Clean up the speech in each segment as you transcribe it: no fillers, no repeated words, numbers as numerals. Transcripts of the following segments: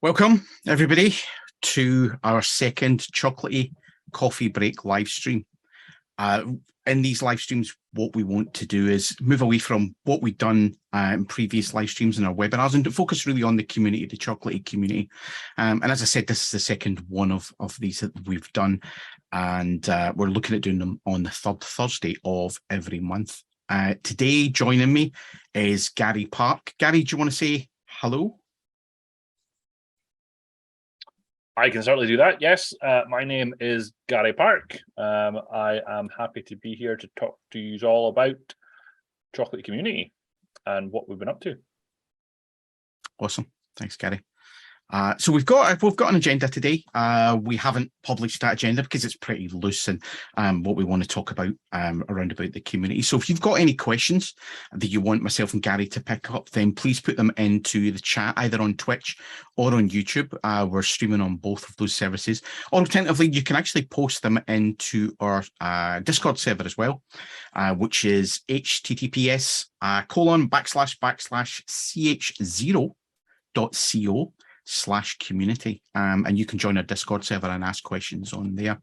Welcome, everybody, to our second Chocolatey Coffee Break live stream. In these live streams, what we want to do is move away from what we've done in previous live streams and our webinars and to focus really on the community, the Chocolatey community. And as I said, this is the second one of these that we've done. And we're looking at doing them on the third Thursday of every month. Today, joining me is Gary Park. Gary, do you want to say hello? I can certainly do that, yes. My name is Gary Park. I am happy to be here to talk to you all about Chocolatey Community and what we've been up to. Awesome. Thanks, Gary. So we've got an agenda today. We haven't published that agenda because it's pretty loose and what we want to talk about around about the community. So if you've got any questions that you want myself and Gary to pick up, then please put them into the chat, either on Twitch or on YouTube. We're streaming on both of those services. Alternatively, you can actually post them into our Discord server as well, which is https://ch0.co/community, and you can join our Discord server and ask questions on there.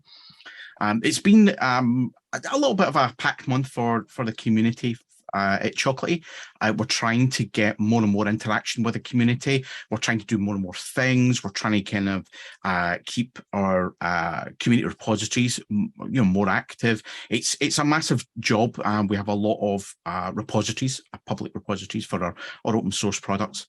It's been a little bit of a packed month for the community at Chocolatey. We're trying to get more and more interaction with the community. We're trying to do more and more things. We're trying to kind of keep our community repositories, more active. It's a massive job. We have a lot of repositories, public repositories for our open source products.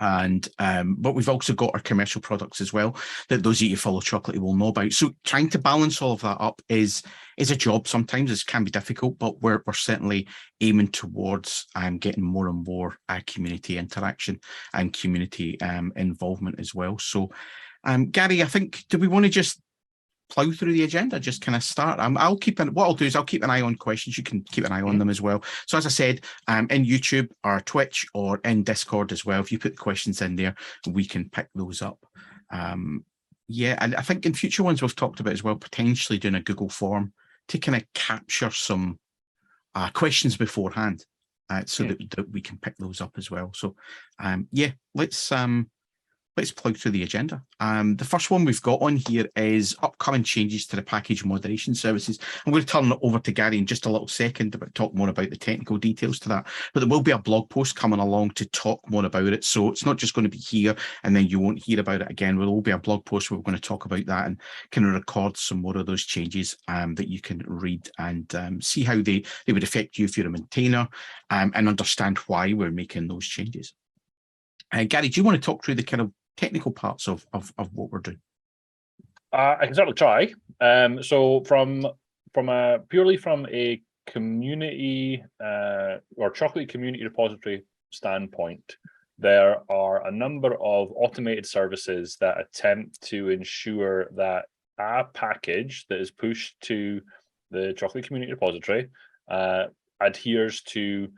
And but we've also got our commercial products as well that those of you who follow Chocolatey will know about. So trying to balance all of that up is a job. Sometimes it can be difficult, but we're certainly aiming towards getting more and more community interaction and community involvement as well. So Gary, I think, do we want to just plow through the agenda, just kind of start? What I'll keep an eye on questions. You can keep an eye on them as well. So as I said, in YouTube or Twitch or in Discord as well, if you put the questions in there, we can pick those up. Yeah, and I think in future ones we've talked about as well, potentially doing a Google form to kind of capture some questions beforehand, so that we can pick those up as well. So yeah, let's plug through the agenda. The first one we've got on here is upcoming changes to the package moderation services. I'm going to turn it over to Gary in just a little second to talk more about the technical details to that. But there will be a blog post coming along to talk more about it. So it's not just going to be here and then you won't hear about it again. There will be a blog post where we're going to talk about that and kind of record some more of those changes that you can read and see how they would affect you if you're a maintainer, and understand why we're making those changes. Gary, do you want to talk through the kind of technical parts of what we're doing? I can certainly try. So from purely from a community or Chocolatey community repository standpoint, there are a number of automated services that attempt to ensure that a package that is pushed to the Chocolatey community repository adheres to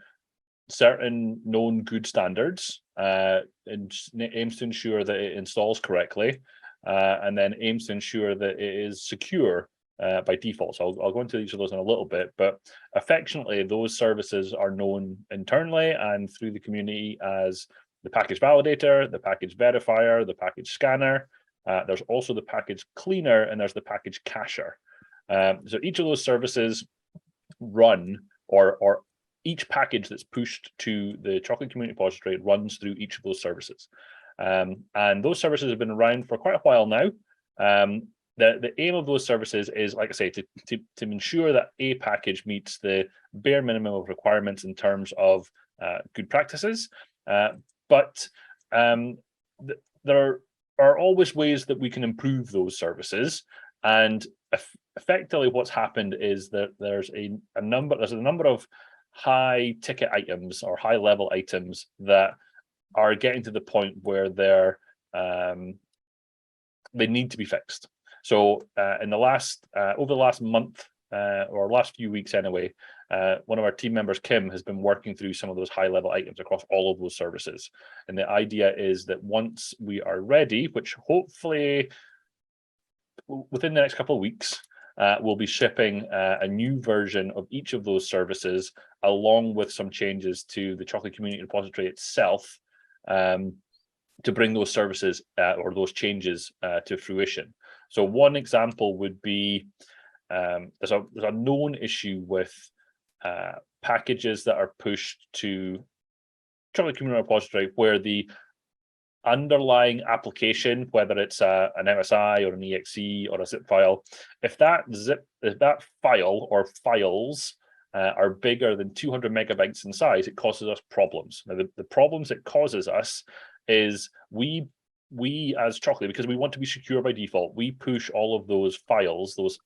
certain known good standards, and aims to ensure that it installs correctly, and then aims to ensure that it is secure by default. So I'll go into each of those in a little bit, but affectionately, those services are known internally and through the community as the package validator, the package verifier, the package scanner. There's also the package cleaner, and there's the package cacher. So each of those services run, or each package that's pushed to the Chocolatey community repository runs through each of those services. And those services have been around for quite a while now. The aim of those services is, like I say, to ensure that a package meets the bare minimum of requirements in terms of good practices. But there are always ways that we can improve those services. And effectively what's happened is that there's a number of high ticket items or high level items that are getting to the point where they need to be fixed. So over the last month or last few weeks anyway, one of our team members, Kim, has been working through some of those high level items across all of those services. And the idea is that once we are ready, which hopefully within the next couple of weeks, we'll be shipping a new version of each of those services, along with some changes to the Chocolatey community repository itself, to bring those services or those changes to fruition. So one example would be there's a known issue with packages that are pushed to Chocolatey Community repository where the underlying application, whether it's an MSI or an EXE or a zip file, if that file or files are bigger than 200 megabytes in size, it causes us problems. Now, the problems it causes us is we as Chocolatey, because we want to be secure by default, we push all of those files, those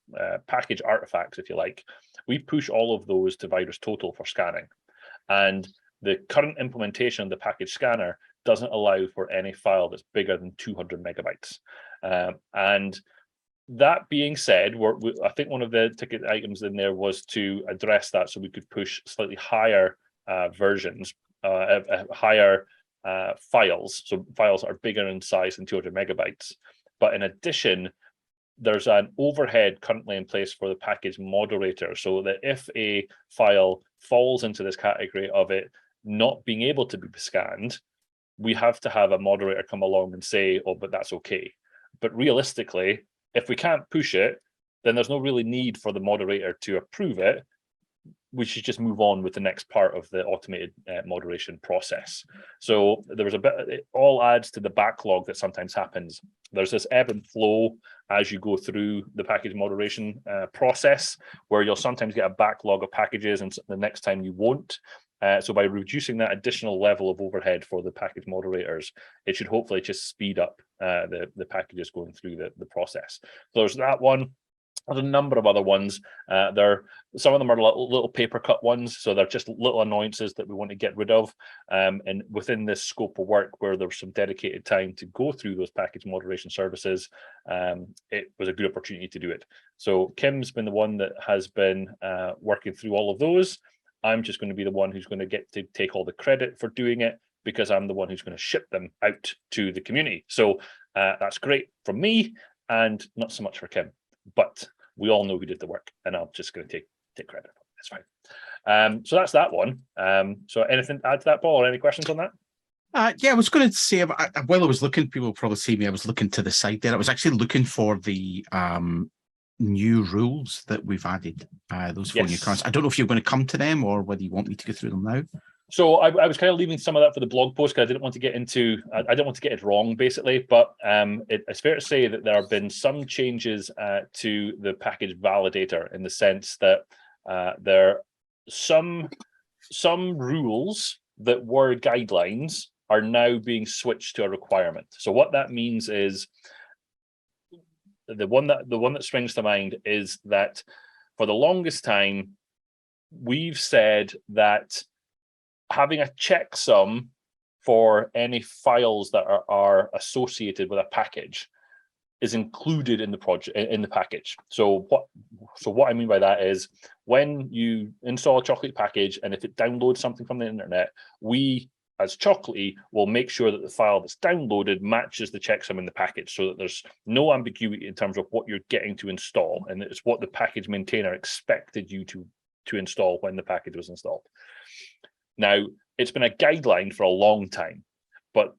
package artifacts, if you like, we push all of those to VirusTotal for scanning. And the current implementation of the package scanner doesn't allow for any file that's bigger than 200 megabytes. And that being said, I think one of the ticket items in there was to address that so we could push slightly higher versions, higher files. So files are bigger in size than 200 megabytes. But in addition, there's an overhead currently in place for the package moderator, so that if a file falls into this category of it not being able to be scanned, we have to have a moderator come along and say, oh, but that's okay. But realistically, if we can't push it, then there's no really need for the moderator to approve it. We should just move on with the next part of the automated moderation process. So there was it all adds to the backlog that sometimes happens. There's this ebb and flow as you go through the package moderation process, where you'll sometimes get a backlog of packages and the next time you won't. So by reducing that additional level of overhead for the package moderators, it should hopefully just speed up the packages going through the process. So there's that one. There's a number of other ones. Some of them are little paper cut ones, so they're just little annoyances that we want to get rid of. And within this scope of work, where there's some dedicated time to go through those package moderation services, it was a good opportunity to do it. So Kim's been the one that has been working through all of those. I'm just going to be the one who's going to get to take all the credit for doing it, because I'm the one who's going to ship them out to the community. So that's great from me, and not so much for Kim. But we all know who did the work, and I'm just going to take credit. That's fine. So that's that one. So anything to add to that, Paul, or any questions on that? Yeah, I was going to say, while I was looking, people will probably see me, I was looking to the side there. I was actually looking for the new rules that we've added, those 4 new cards. I don't know if you're going to come to them or whether you want me to go through them now. So I was kind of leaving some of that for the blog post, because I didn't want to get into, I didn't want to get it wrong, basically. But it's fair to say that there have been some changes to the package validator, in the sense that there are some rules that were guidelines are now being switched to a requirement. So what that means is, the one that springs to mind is that for the longest time, we've said that having a checksum for any files that are associated with a package is included in the project, in the package. So what I mean by that is, when you install a Chocolatey package, and if it downloads something from the internet, we as Chocolatey will make sure that the file that's downloaded matches the checksum in the package, so that there's no ambiguity in terms of what you're getting to install, and it's what the package maintainer expected you to install when the package was installed. Now, it's been a guideline for a long time, but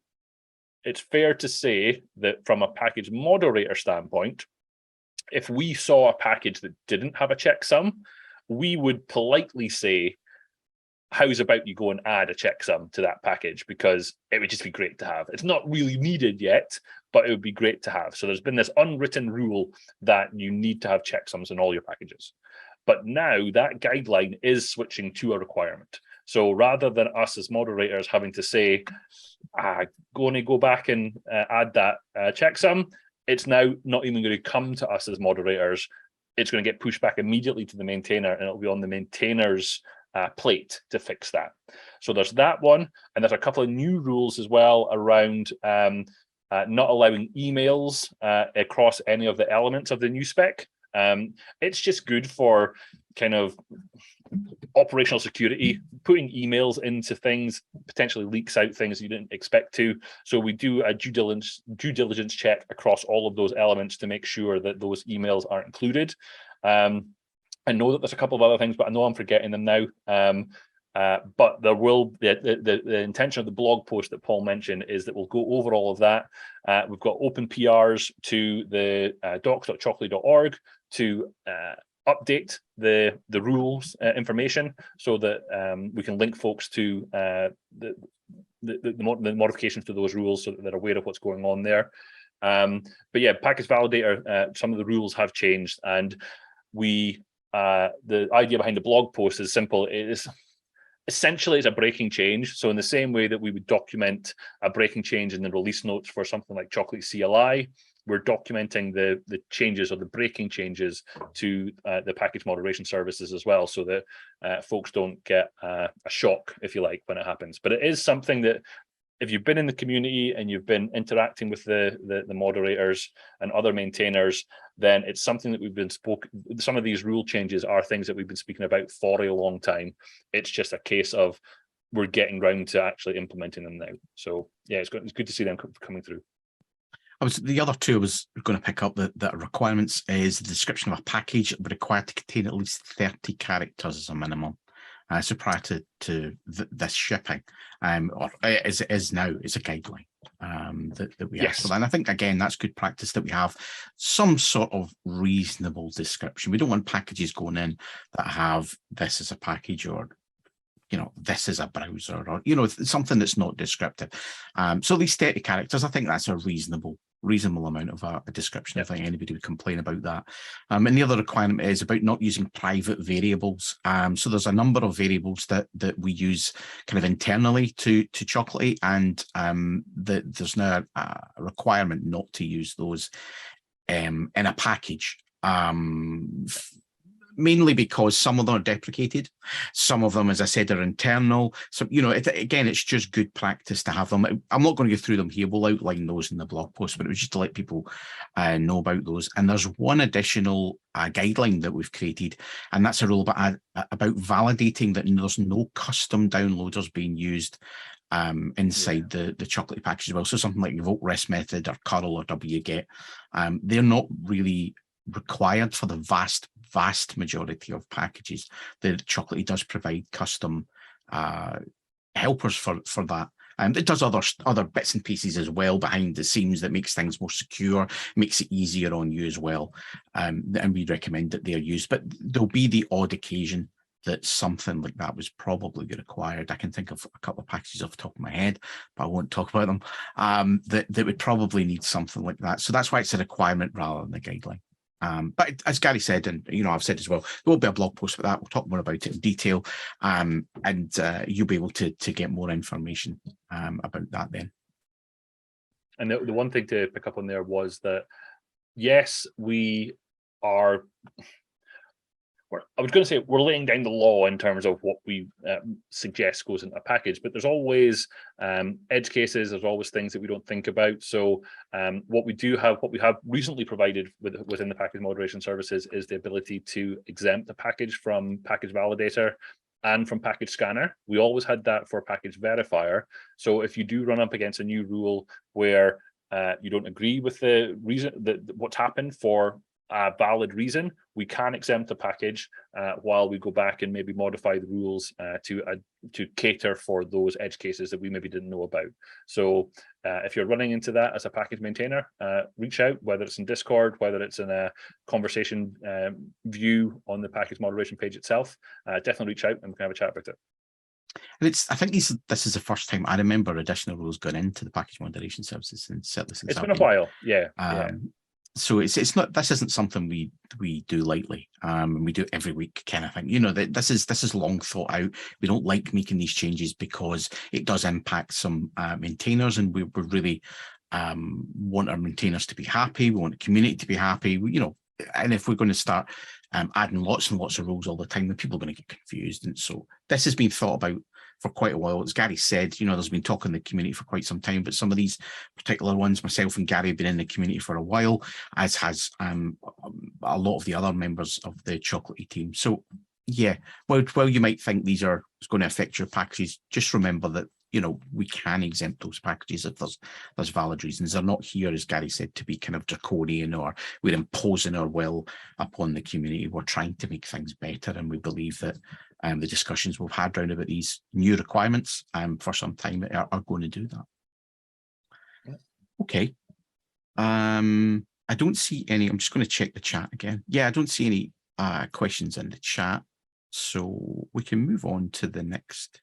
it's fair to say that from a package moderator standpoint, if we saw a package that didn't have a checksum, we would politely say, how's about you go and add a checksum to that package, because it would just be great to have. It's not really needed yet, but it would be great to have. So there's been this unwritten rule that you need to have checksums in all your packages. But now that guideline is switching to a requirement. So rather than us as moderators having to say, going to go back and add that checksum, it's now not even going to come to us as moderators. It's going to get pushed back immediately to the maintainer, and it'll be on the maintainer's plate to fix that. So there's that one, and there's a couple of new rules as well around not allowing emails across any of the elements of the new spec. It's just good for kind of operational security. Putting emails into things potentially leaks out things you didn't expect to. So we do a due diligence check across all of those elements to make sure that those emails aren't included. I know that there's a couple of other things, but I know I'm forgetting them now. But there will the intention of the blog post that Paul mentioned is that we'll go over all of that. We've got open PRs to the docs.chocolatey.org to update the rules information so that we can link folks to the modifications to those rules so that they're aware of what's going on there. But yeah, package validator, some of the rules have changed, and the idea behind the blog post is simple. It is essentially it's a breaking change. So in the same way that we would document a breaking change in the release notes for something like Chocolatey CLI, we're documenting the changes or the breaking changes to the package moderation services as well, so that folks don't get a shock, if you like, when it happens. But it is something that if you've been in the community and you've been interacting with the moderators and other maintainers, then it's something that we've been some of these rule changes are things that we've been speaking about for a long time. It's just a case of we're getting round to actually implementing them now. So yeah, it's good to see them coming through. The other two I was going to pick up the requirements is the description of a package required to contain at least 30 characters as a minimum. So prior to this shipping, or as it is now, it's a guideline that we ask for that. And I think, again, that's good practice that we have some sort of reasonable description. We don't want packages going in that have this as a package, or this is a browser, or something that's not descriptive. So these 30 characters, I think that's a reasonable amount of a description. Yep. I think anybody would complain about that. And the other requirement is about not using private variables. So there's a number of variables that we use kind of internally to Chocolatey, and there's now a requirement not to use those in a package. Mainly because some of them are deprecated, some of them, as I said, are internal. So, again, it's just good practice to have them. I'm not going to go through them here. We'll outline those in the blog post, but it was just to let people know about those. And there's one additional guideline that we've created, and that's a rule about validating that there's no custom downloaders being used inside the Chocolatey package as well. So something like vote rest method or curl or wget, they're not really required for the vast majority of packages. The Chocolatey does provide custom helpers for that. It does other bits and pieces as well behind the scenes that makes things more secure, makes it easier on you as well. And we recommend that they're used, but there'll be the odd occasion that something like that was probably required. I can think of a couple of packages off the top of my head, but I won't talk about them, that would probably need something like that. So that's why it's a requirement rather than a guideline. But as Gary said, and I've said as well, there will be a blog post for that. We'll talk more about it in detail, and you'll be able to get more information about that then. And the one thing to pick up on there was that, yes, we are. I was going to say we're laying down the law in terms of what we suggest goes in a package, but there's always edge cases. There's always things that we don't think about. So what we have recently provided within the package moderation services is the ability to exempt the package from package validator and from package scanner. We always had that for package verifier. So if you do run up against a new rule where you don't agree with the reason that what's happened for a valid reason, we can exempt the package while we go back and maybe modify the rules to cater for those edge cases that we maybe didn't know about. So if you're running into that as a package maintainer, reach out, whether it's in Discord, whether it's in a conversation view on the package moderation page itself. Definitely reach out and we can have a chat about it. And I think this is the first time I remember additional rules going into the package moderation services, and certainly since it's been a while. Yeah. So it's not, this isn't something we do lightly, and we do it every week kind of thing. This is long thought out. We don't like making these changes because it does impact some maintainers, and we really want our maintainers to be happy. We want the community to be happy. And if we're going to start adding lots and lots of rules all the time, then people are going to get confused. And so this has been thought about for quite a while. As Gary said, there's been talk in the community for quite some time, but some of these particular ones, myself and Gary have been in the community for a while, as has a lot of the other members of the Chocolatey team. So yeah, while you might think these are going to affect your packages, just remember that we can exempt those packages if there's valid reasons. They're not here, as Gary said, to be kind of draconian or we're imposing our will upon the community. We're trying to make things better, and we believe that the discussions we've had around about these new requirements for some time are going to do that. Okay. I don't see any. I'm just going to check the chat again. Yeah, I don't see any questions in the chat. So we can move on to the next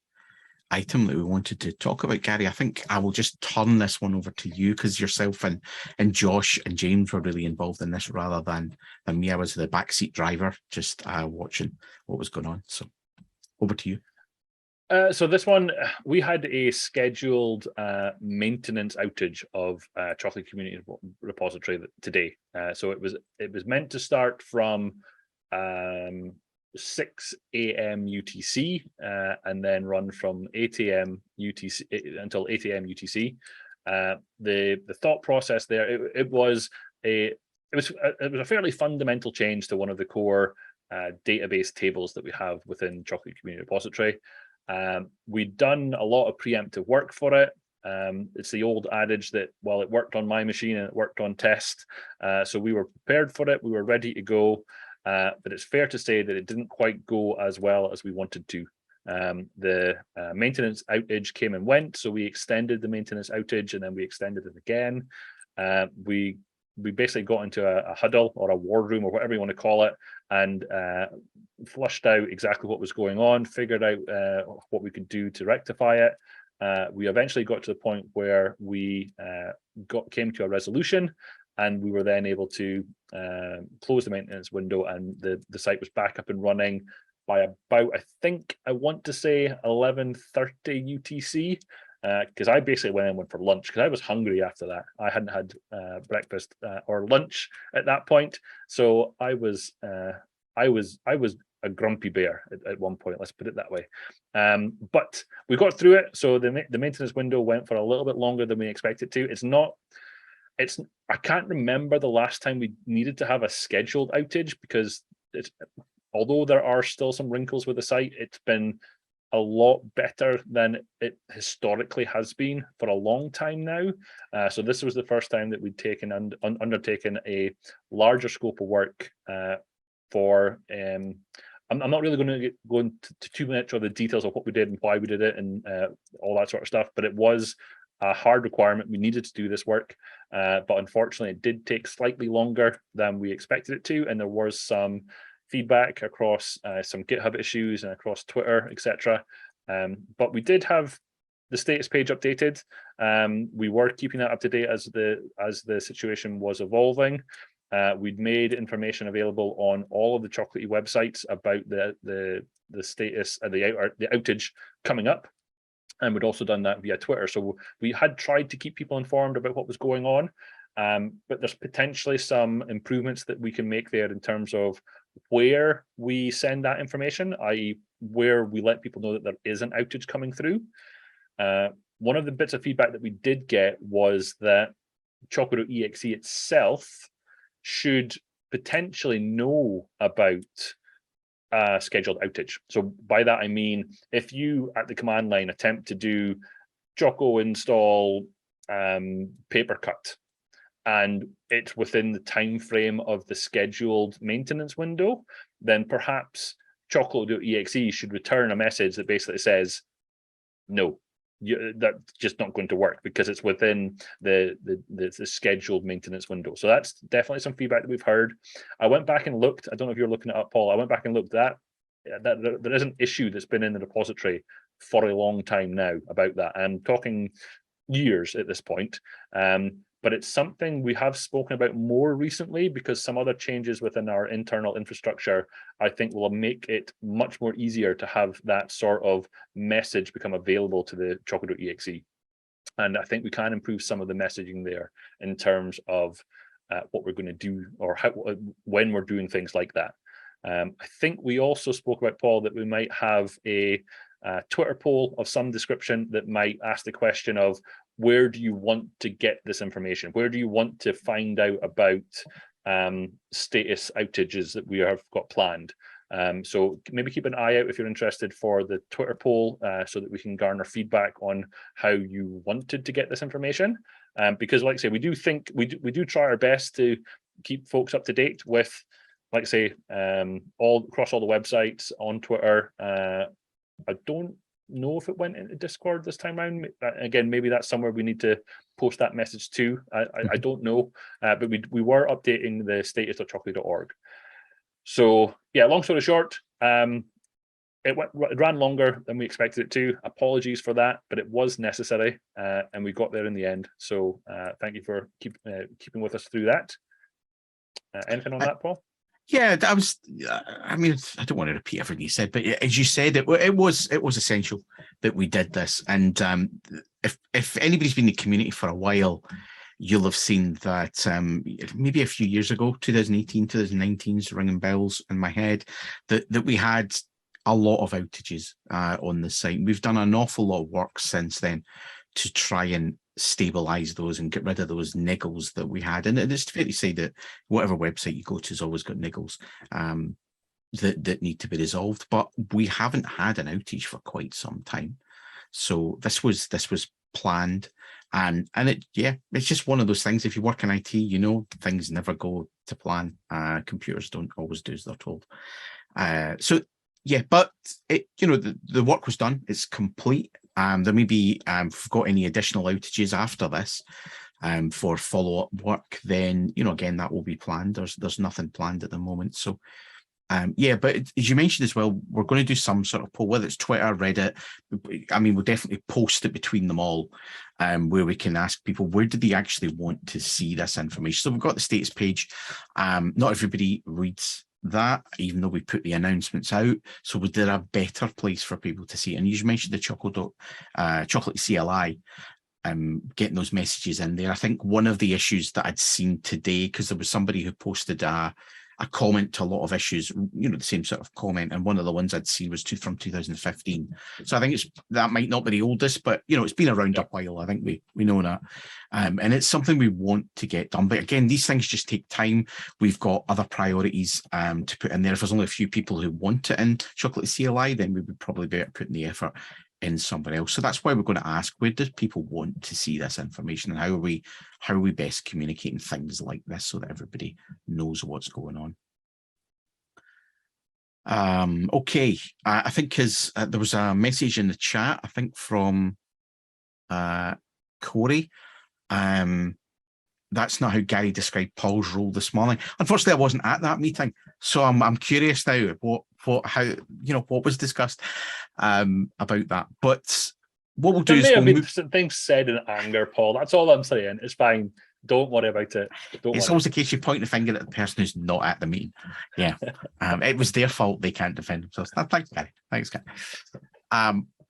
item that we wanted to talk about, Gary. I think I will just turn this one over to you because yourself and Josh and James were really involved in this rather than me. I was the backseat driver, just watching what was going on. So over to you. So this one, we had a scheduled maintenance outage of Chocolatey Community repository today. So it was meant to start from 6 a.m. UTC and then run from 8 a.m. UTC until 8 a.m. UTC. The thought process there, it was a fairly fundamental change to one of the core database tables that we have within Chocolatey Community repository. We'd done a lot of preemptive work for it. It's the old adage that, well, it worked on my machine and it worked on test. So we were prepared for it. We were ready to go. But it's fair to say that it didn't quite go as well as we wanted to. The maintenance outage came and went. So we extended the maintenance outage and then we extended it again. We basically got into a huddle or a war room or whatever you want to call it, and flushed out exactly what was going on, figured out what we could do to rectify it. We eventually got to the point where we came to a resolution, and we were then able to close the maintenance window, and the site was back up and running by about, I want to say 11:30 UTC. Because I basically went for lunch because I was hungry after that. I hadn't had breakfast or lunch at that point, so I was a grumpy bear at one point. Let's put it that way. But we got through it. So the maintenance window went for a little bit longer than we expected to. I can't remember the last time we needed to have a scheduled outage because although there are still some wrinkles with the site, it's been a lot better than it historically has been for a long time now. So this was the first time that we'd undertaken a larger scope of work for. I'm not really going to go into too much of the details of what we did and why we did it and all that sort of stuff, but it was a hard requirement. We needed to do this work, but unfortunately it did take slightly longer than we expected it to, and there was some feedback across some GitHub issues and across Twitter, etc. But we did have the status page updated. We were keeping that up to date as the situation was evolving. We'd made information available on all of the Chocolatey websites about the status of the outage coming up, and we'd also done that via Twitter. So we had tried to keep people informed about what was going on, but there's potentially some improvements that we can make there in terms of where we send that information, i.e. where we let people know that there is an outage coming through. One of the bits of feedback that we did get was that Chocolatey.exe itself should potentially know about a scheduled outage. So by that I mean, if you at the command line attempt to do Choco install papercut, and it's within the time frame of the scheduled maintenance window, then perhaps Chocolatey.exe should return a message that basically says, no, that's just not going to work because it's within the scheduled maintenance window. So that's definitely some feedback that we've heard. I went back and looked. I don't know if you're looking it up, Paul. I went back and looked at that. There is an issue that's been in the repository for a long time now about that. I'm talking years at this point. But it's something we have spoken about more recently because some other changes within our internal infrastructure, I think, will make it much more easier to have that sort of message become available to the Chocolatey.exe. And I think we can improve some of the messaging there in terms of what we're going to do or when we're doing things like that. I think we also spoke about, Paul, that we might have a Twitter poll of some description that might ask the question of, where do you want to get this information? Where do you want to find out about status outages that we have got planned? So maybe keep an eye out if you're interested for the Twitter poll so that we can garner feedback on how you wanted to get this information. Because like I say, we do try our best to keep folks up to date with like I say, all across all the websites, on Twitter. I don't know if it went into Discord this time around. Again, maybe that's somewhere we need to post that message to. I don't know, but we were updating the status of chocolatey.org. So yeah, long story short, it ran longer than we expected it to. Apologies for that, but it was necessary, and we got there in the end. So thank you for keeping with us through that. Anything on that, Paul? Yeah, that was. I mean, I don't want to repeat everything you said, but as you said, it was essential that we did this. And if anybody's been in the community for a while, you'll have seen that maybe a few years ago, 2018, 2019 is ringing bells in my head, that we had a lot of outages on the site. We've done an awful lot of work since then to try and stabilize those and get rid of those niggles that we had. And it's fair to say that whatever website you go to has always got niggles that need to be resolved. But we haven't had an outage for quite some time. So this was planned. And it's just one of those things. If you work in IT, you know things never go to plan. Computers don't always do as they're told. So yeah, but the work was done. It's complete. There may be, if we've got any additional outages after this for follow-up work, then again that will be planned. There's nothing planned at the moment. So yeah, but as you mentioned as well, we're going to do some sort of poll, whether it's Twitter, Reddit. I mean, we'll definitely post it between them all, where we can ask people where do they actually want to see this information. So we've got the status page. Not everybody reads that, even though we put the announcements out. So was there a better place for people to see it? And you mentioned the Chocolatey CLI, getting those messages in there. I think one of the issues that I'd seen today, because there was somebody who posted a comment to a lot of issues, the same sort of comment, and one of the ones I'd seen was from 2015. So I think that might not be the oldest, but it's been around a while. I think we know that, and it's something we want to get done. But again, these things just take time. We've got other priorities to put in there. If there's only a few people who want it in Chocolatey CLI, then we would probably be putting the effort in somewhere else. So that's why we're going to ask, where does people want to see this information, and how are we best communicating things like this so that everybody knows what's going on? Okay, I think there was a message in the chat, I think from Corey. That's not how Gary described Paul's role this morning. Unfortunately, I wasn't at that meeting, so I'm curious now what was discussed about that. But what we'll do is there may have been things said in anger, Paul. That's all I'm saying. It's fine. Don't worry about it. It's always the case you point the finger at the person who's not at the meeting. Yeah, it was their fault. They can't defend themselves. Thanks, Gary. Thanks, Gary.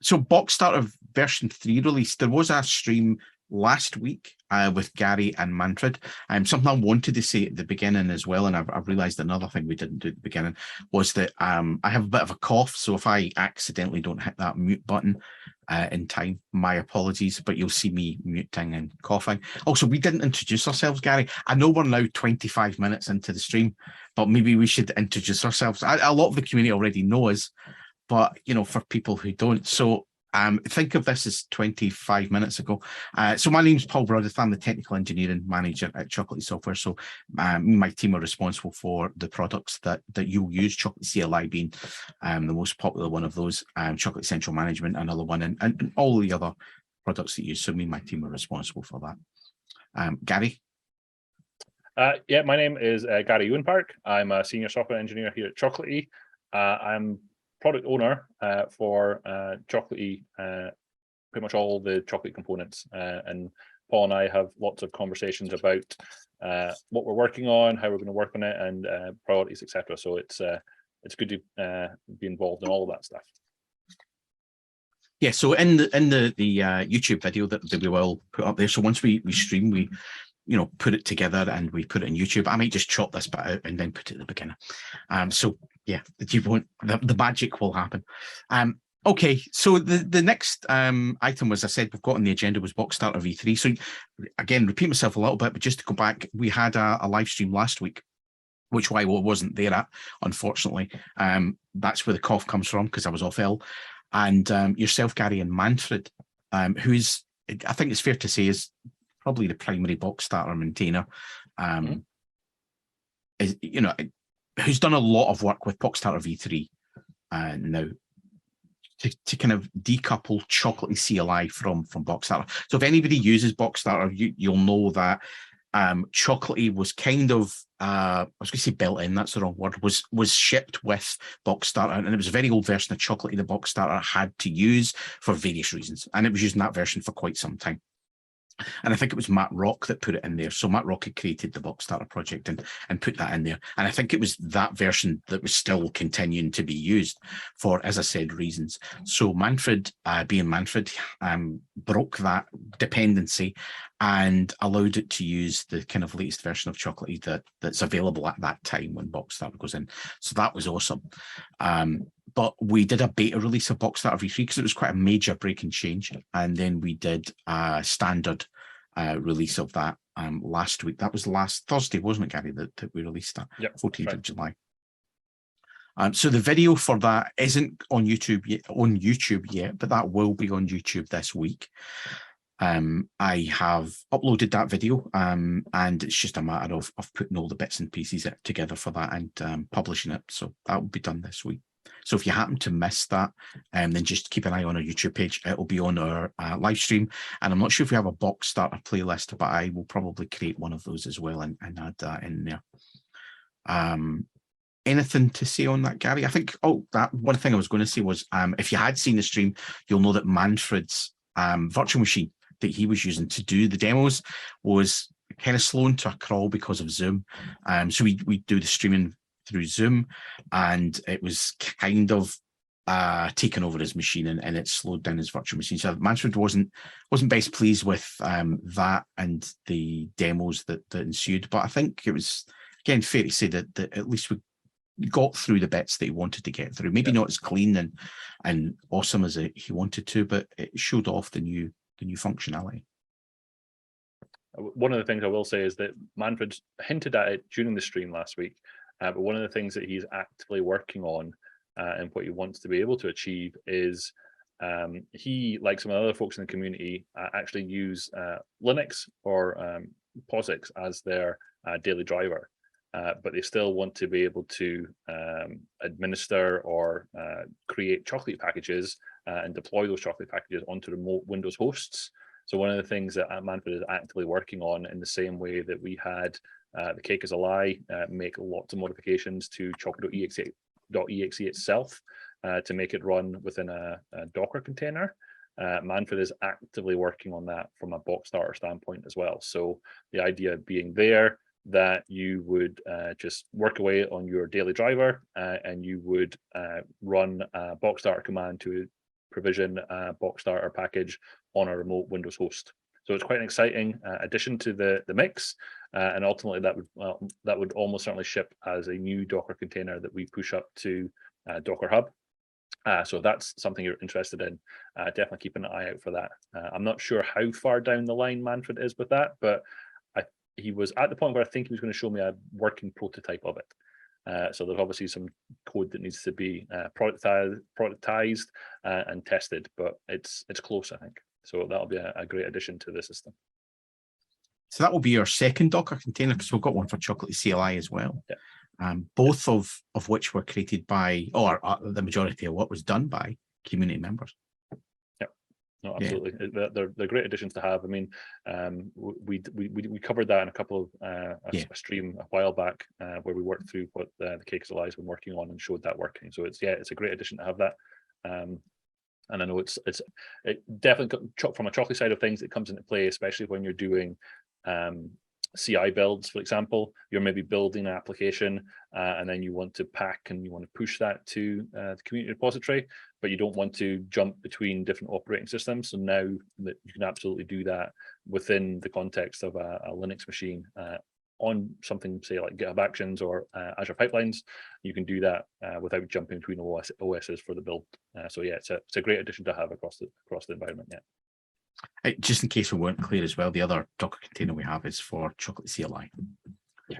So Box Starter version 3 release. There was a stream last week with Gary and Manfred. Something I wanted to say at the beginning as well, and I've realised another thing we didn't do at the beginning was that I have a bit of a cough, so if I accidentally don't hit that mute button in time, my apologies, but you'll see me muting and coughing. Also, we didn't introduce ourselves, Gary. I know we're now 25 minutes into the stream, but maybe we should introduce ourselves. A lot of the community already know us, but for people who don't, so think of this as 25 minutes ago. So my name's Paul Broadith. I'm the technical engineering manager at Chocolatey Software. So my team are responsible for the products that you'll use, Chocolatey CLI being the most popular one of those, Chocolatey Central Management, another one, and all the other products that you use. So me and my team are responsible for that. Gary? Yeah, my name is Gary Ewenpark. I'm a senior software engineer here at Chocolatey. I'm product owner for Chocolatey, pretty much all the Chocolatey components, and Paul and I have lots of conversations about what we're working on, how we're going to work on it, and priorities, etc. So it's good to be involved in all of that stuff. Yeah, so in the YouTube video that we will put up there, so once we stream, we put it together and we put it in YouTube. I might just chop this bit out and then put it at the beginning. So yeah, the magic will happen. Okay, so the next item, as I said, we've got on the agenda was Box Starter V3. So again, repeat myself a little bit, but just to go back, we had a live stream last week, which I wasn't there at, unfortunately. That's where the cough comes from, because I was off ill. And yourself, Gary, and Manfred, who's, I think it's fair to say, is probably the primary Box Starter maintainer. Is who's done a lot of work with Boxstarter v3 now to kind of decouple Chocolatey CLI from Boxstarter. So if anybody uses Boxstarter, you'll know that Chocolatey was kind of I was going to say built in, that's the wrong word, was shipped with Boxstarter, and it was a very old version of Chocolatey that Boxstarter had to use for various reasons, and it was using that version for quite some time. And I think it was Matt Rock that put it in there. So Matt Rock had created the Boxstarter project and put that in there. And I think it was that version that was still continuing to be used for, as I said, reasons. So Manfred, being Manfred, broke that dependency and allowed it to use the kind of latest version of Chocolatey that's available at that time when Boxstarter goes in. So that was awesome. But we did a beta release of Boxstarter v3 because it was quite a major breaking change. And then we did a standard release of that last week. That was last Thursday, wasn't it, Gary, that we released that? Yep, 14th of July. So the video for that isn't on YouTube yet, but that will be on YouTube this week. I have uploaded that video and it's just a matter of putting all the bits and pieces together for that and publishing it. So that will be done this week. So if you happen to miss that, then just keep an eye on our YouTube page. It will be on our live stream. And I'm not sure if we have a Boxstarter playlist, but I will probably create one of those as well and add that in there. Anything to say on that, Gary? I think, that one thing I was going to say was, if you had seen the stream, you'll know that Manfred's virtual machine that he was using to do the demos was kind of slowing to a crawl because of Zoom. So we do the streaming through Zoom, and it was kind of taken over his machine, and it slowed down his virtual machine. So Manfred wasn't best pleased with that and the demos that ensued. But I think it was, again, fair to say that at least we got through the bits that he wanted to get through. Maybe not as clean and awesome as he wanted to, but it showed off the new functionality. One of the things I will say is that Manfred hinted at it during the stream last week, but one of the things that he's actively working on and what he wants to be able to achieve is he, like some other folks in the community, actually use Linux or POSIX as their daily driver. But they still want to be able to administer or create Chocolatey packages and deploy those Chocolatey packages onto remote Windows hosts. So one of the things that Manfred is actively working on, in the same way that we had the Cake is a Lie make lots of modifications to chocolate.exe itself to make it run within a Docker container. Manfred is actively working on that from a Boxstarter standpoint as well. So the idea being there that you would just work away on your daily driver and you would run a Boxstarter command to provision a Boxstarter package on a remote Windows host. So it's quite an exciting addition to the mix, and ultimately that would almost certainly ship as a new Docker container that we push up to Docker Hub. So if that's something you're interested in, definitely keep an eye out for that. I'm not sure how far down the line Manfred is with that, but he was at the point where I think he was going to show me a working prototype of it. So there's obviously some code that needs to be productized and tested, but it's close, I think. So that'll be a great addition to the system. So that will be our second Docker container, because we've got one for Chocolatey CLI as well. Yeah. Both of which were created by, or the majority of what was done by community members. No, absolutely. Yeah. They're great additions to have. I mean, we covered that in a couple of a stream a while back where we worked through what the Cake is a Lie has been working on and showed that working. So it's a great addition to have that. And I know it definitely from a Chocolatey side of things, it comes into play, especially when you're doing CI builds, for example. You're maybe building an application and then you want to pack and you want to push that to the community repository, but you don't want to jump between different operating systems. So now that you can absolutely do that within the context of a Linux machine on something, say, like GitHub Actions or Azure Pipelines, you can do that without jumping between OSs for the build. So yeah, it's a great addition to have across the environment. Yeah. Just in case we weren't clear as well, the other Docker container we have is for Chocolatey CLI. Yeah.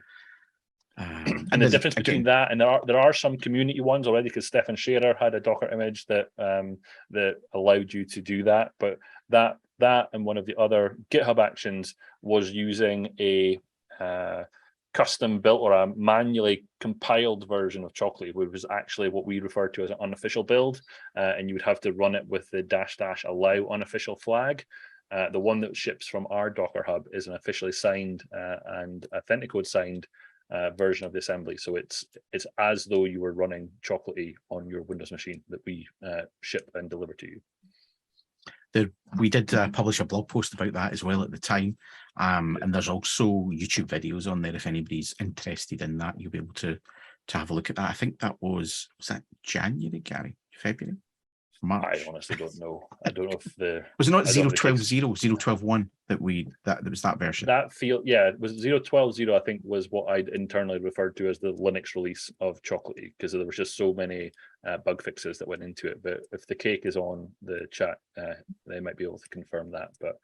And the difference between that and there are some community ones already, because Stefan Scherer had a Docker image that that allowed you to do that, but that and one of the other GitHub Actions was using a custom built or a manually compiled version of Chocolatey, which was actually what we refer to as an unofficial build, and you would have to run it with the -- allow unofficial flag. The one that ships from our Docker Hub is an officially signed and Authenticode signed version of the assembly. So it's as though you were running Chocolatey on your Windows machine that we ship and deliver to you. We did publish a blog post about that as well at the time, and there's also YouTube videos on there if anybody's interested in that. You'll be able to have a look at that. I think that was that January, Gary? February? March? I honestly don't know. I don't know if the was it not 0.12.0, 0.12.1 that was that version? It was 0.12.0. I think was what I'd internally referred to as the Linux release of Chocolatey, because there was just so many bug fixes that went into it. But if the cake is on the chat, they might be able to confirm that. But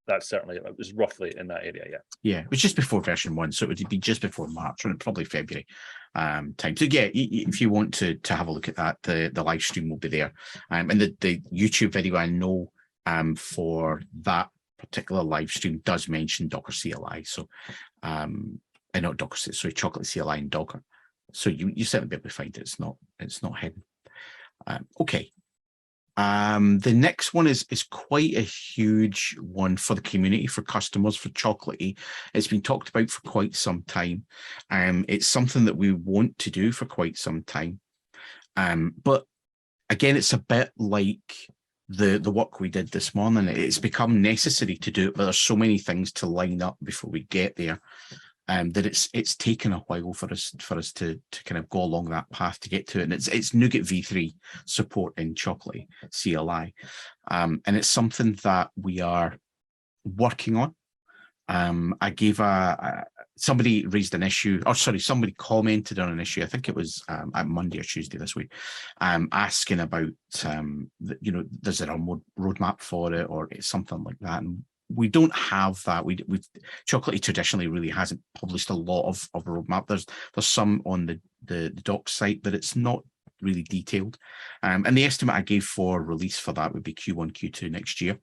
that's certainly, it was roughly in that area. Yeah, it was just before version 1, so it would be just before March, or probably February time. So yeah, if you want to have a look at that, the live stream will be there, and the YouTube video I know for that particular live stream does mention Docker CLI. So not Docker, sorry, Chocolatey CLI and Docker. So you certainly be able to find it. It's not hidden. Okay. The next one is quite a huge one for the community, for customers, for Chocolatey. It's been talked about for quite some time. It's something that we want to do for quite some time. But again, it's a bit like the work we did this morning. It's become necessary to do it, but there's so many things to line up before we get there. That it's taken a while for us to kind of go along that path to get to it. And it's Nougat v3 support in Chocolatey CLI. And it's something that we are working on. I gave somebody raised an issue, or sorry, somebody commented on an issue. I think it was at Monday or Tuesday this week, asking about, is there a roadmap for it, or something like that. And we don't have that. Chocolatey traditionally really hasn't published a lot of a roadmap. There's some on the doc site, but it's not really detailed. And the estimate I gave for release for that would be Q1, Q2 next year.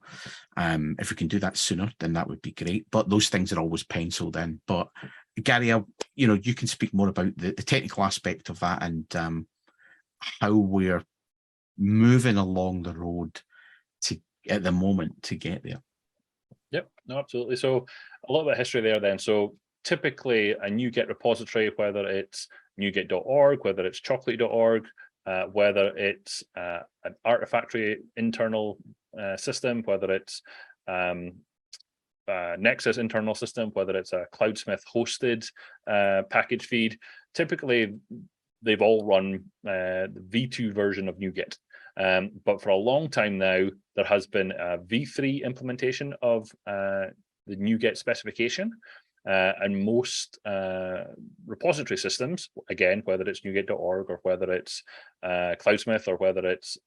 If we can do that sooner, then that would be great. But those things are always penciled in. But Gary, you can speak more about the technical aspect of that and how we're moving along the road at the moment to get there. Yep, no, absolutely. So a little bit of history there then. So typically a NuGet repository, whether it's nuget.org, whether it's chocolatey.org, whether it's an Artifactory internal system, whether it's Nexus internal system, whether it's a Cloudsmith hosted package feed, typically they've all run the V2 version of NuGet. But for a long time now, there has been a V3 implementation of the NuGet specification, and most repository systems, again, whether it's nuget.org or whether it's Cloudsmith or whether it's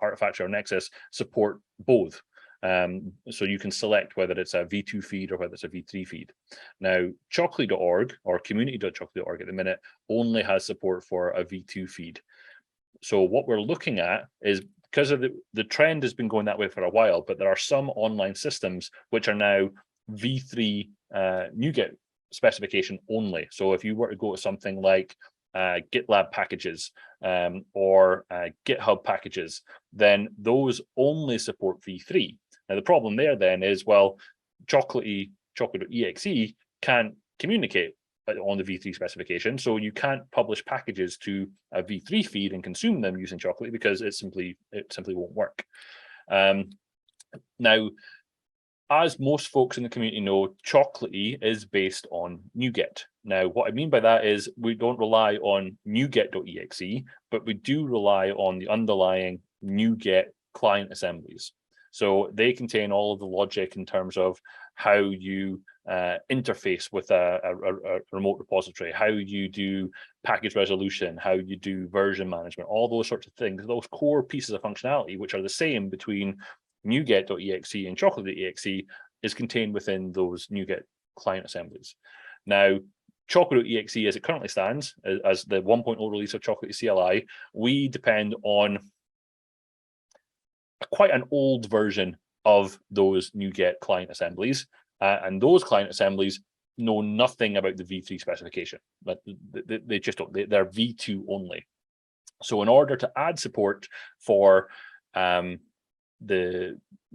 Artifactory or Nexus, support both. So you can select whether it's a V2 feed or whether it's a V3 feed. Now, chocolatey.org or community.chocolatey.org at the minute only has support for a V2 feed. So what we're looking at is, because of the trend has been going that way for a while, but there are some online systems which are now V3 NuGet specification only. So if you were to go to something like GitLab packages or GitHub packages, then those only support V3. Now the problem there then is, well, Chocolatey.exe can't communicate on the V3 specification, so you can't publish packages to a V3 feed and consume them using Chocolatey because it simply won't work. Now, as most folks in the community know, Chocolatey is based on NuGet. Now, what I mean by that is we don't rely on NuGet.exe, but we do rely on the underlying NuGet client assemblies. So they contain all of the logic in terms of how you interface with a remote repository, how you do package resolution, how you do version management, all those sorts of things, those core pieces of functionality, which are the same between NuGet.exe and Chocolatey.exe, is contained within those NuGet client assemblies. Now, Chocolatey.exe, as it currently stands, as the 1.0 release of Chocolatey CLI, we depend on quite an old version of those NuGet client assemblies. And those client assemblies know nothing about the V3 specification. But they just don't. They're V2 only. So in order to add support for the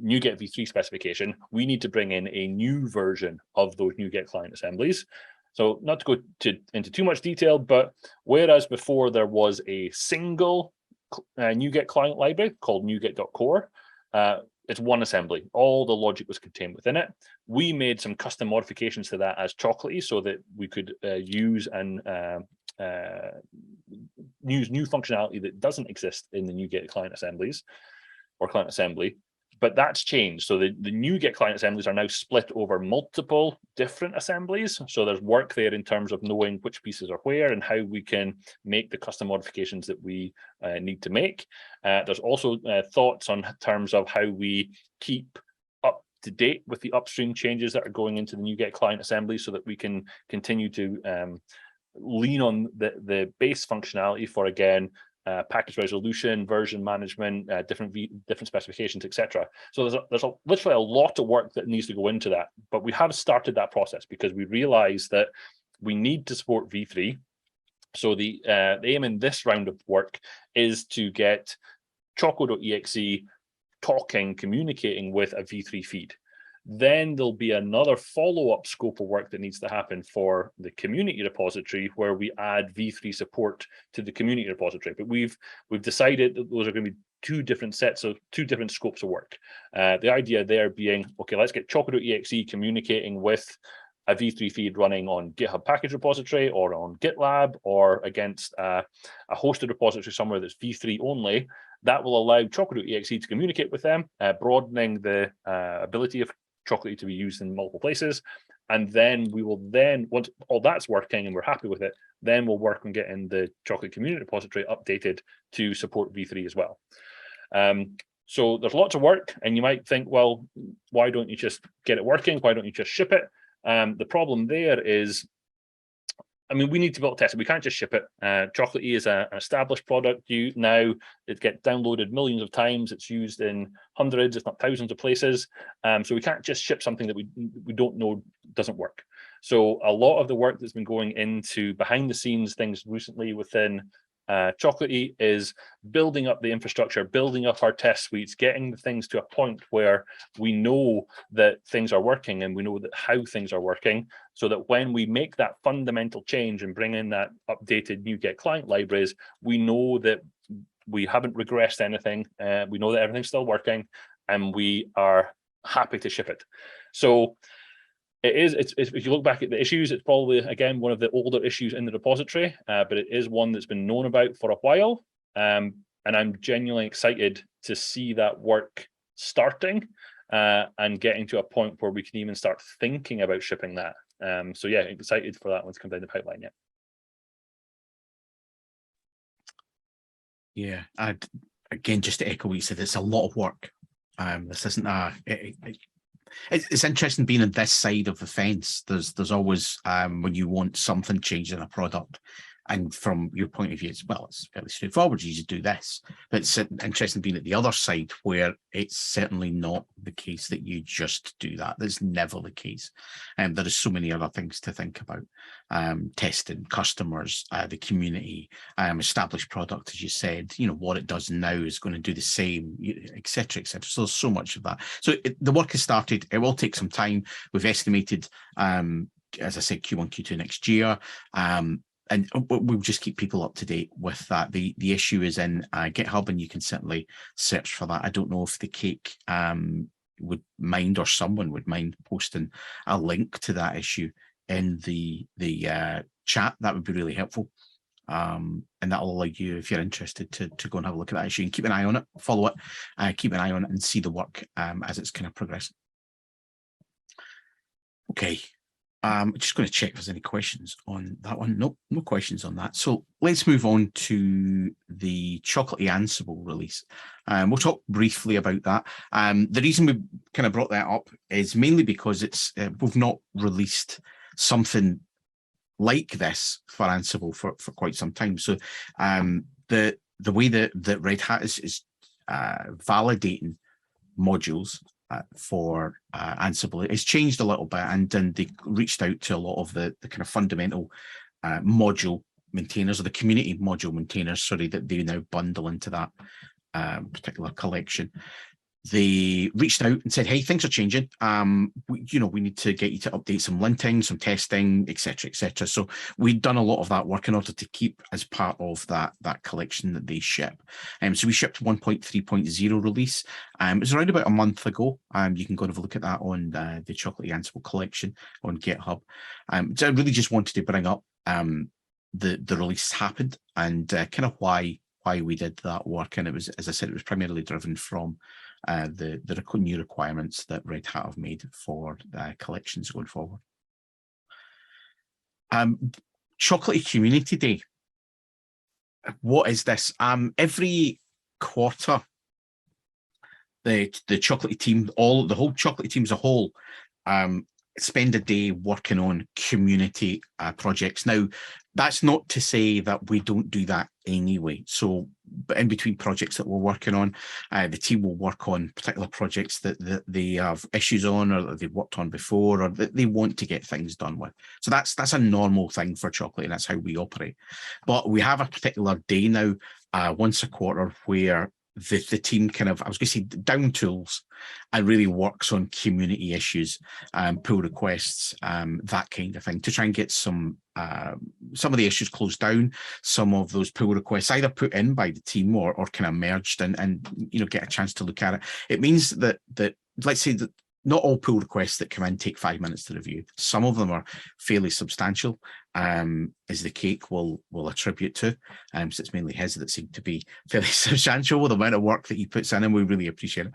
NuGet v3 specification, we need to bring in a new version of those NuGet client assemblies. So not to go into too much detail, but whereas before there was a single NuGet client library called NuGet.core, it's one assembly. All the logic was contained within it. We made some custom modifications to that as Chocolatey so that we could use and use new functionality that doesn't exist in the NuGet client assemblies or client assembly. But that's changed. So the NuGet client assemblies are now split over multiple different assemblies. So there's work there in terms of knowing which pieces are where and how we can make the custom modifications that we need to make. There's also thoughts on terms of how we keep up to date with the upstream changes that are going into the NuGet client assembly so that we can continue to lean on the base functionality for, again, package resolution, version management, different specifications, etc. So there's literally a lot of work that needs to go into that. But we have started that process because we realize that we need to support V3. So the aim in this round of work is to get Choco.exe communicating with a V3 feed. Then there'll be another follow-up scope of work that needs to happen for the community repository where we add V3 support to the community repository. But we've decided that those are going to be two different scopes of work. The idea there being, okay, let's get Choco.exe communicating with a V3 feed running on GitHub package repository or on GitLab or against a hosted repository somewhere that's V3 only. That will allow Choco.exe to communicate with them, broadening the ability of Chocolatey to be used in multiple places. And then we will once all that's working and we're happy with it, then we'll work on getting the Chocolatey community repository updated to support V3 as well. So there's lots of work, and you might think, well, why don't you just get it working? Why don't you just ship it? The problem there is, I mean, we need to be able to test it. We can't just ship it. Chocolatey is an established product. Now it gets downloaded millions of times. It's used in hundreds, if not thousands of places. So we can't just ship something that we don't know doesn't work. So a lot of the work that's been going into behind the scenes things recently within Chocolatey is building up the infrastructure, building up our test suites, getting the things to a point where we know that things are working and we know that how things are working, so that when we make that fundamental change and bring in that updated NuGet client libraries, we know that we haven't regressed anything, we know that everything's still working, and we are happy to ship it. So it's if you look back at the issues, it's probably, again, one of the older issues in the repository, but it is one that's been known about for a while. And I'm genuinely excited to see that work starting and getting to a point where we can even start thinking about shipping that. So yeah, excited for that one to come down the pipeline. Yeah, again, just to echo what you said, it's a lot of work. This isn't it's interesting being on this side of the fence. There's always when you want something changed in a product, and from your point of view, it's fairly straightforward. You just do this. But it's interesting being at the other side where it's certainly not the case that you just do that. That's never the case. And there is so many other things to think about. Testing, customers, the community, established product, as you said, what it does now is going to do the same, etc., etc. So there's so much of that. So the work has started. It will take some time. We've estimated, as I said, Q1, Q2 next year. And we'll just keep people up to date with that. The issue is in GitHub, and you can certainly search for that. I don't know if the cake would mind, or someone would mind, posting a link to that issue in the chat. That would be really helpful. And that'll allow you, if you're interested, to go and have a look at that issue and keep an eye on it, follow it, keep an eye on it, and see the work as it's kind of progressing. Okay. I'm just going to check if there's any questions on that one. Nope, no questions on that. So let's move on to the Chocolatey Ansible release. We'll talk briefly about that. The reason we kind of brought that up is mainly because we've not released something like this for Ansible for quite some time. So the way that Red Hat is validating modules for Ansible. It's changed a little bit, and they reached out to a lot of the kind of fundamental module maintainers, or the community module maintainers, sorry, that they now bundle into that particular collection. They reached out and said, hey, things are changing. We need to get you to update some linting, some testing, etc., etc. So we'd done a lot of that work in order to keep as part of that collection that they ship. So we shipped 1.3.0 release. It was around about a month ago. You can go and have a look at that on the Chocolatey Ansible collection on GitHub. So I really just wanted to bring up the release happened and kind of why we did that work. And it was, as I said, it was primarily driven from the new requirements that Red Hat have made for collections going forward. Chocolatey Community Day. What is this? Every quarter, the Chocolatey team, the whole Chocolatey team as a whole, spend a day working on community projects. Now, that's not to say that we don't do that anyway. So, but in between projects that we're working on, the team will work on particular projects that they have issues on, or that they've worked on before, or that they want to get things done with. So that's a normal thing for Chocolatey, and that's how we operate. But we have a particular day now, once a quarter, where the team kind of, I was going to say, down tools and really works on community issues, pull requests, that kind of thing, to try and get some of the issues closed down, some of those pull requests either put in by the team or kind of merged and get a chance to look at it. It means that let's say that not all pull requests that come in take 5 minutes to review. Some of them are fairly substantial, as the cake will attribute to. So it's mainly his that seem to be fairly substantial with the amount of work that he puts in, and we really appreciate it.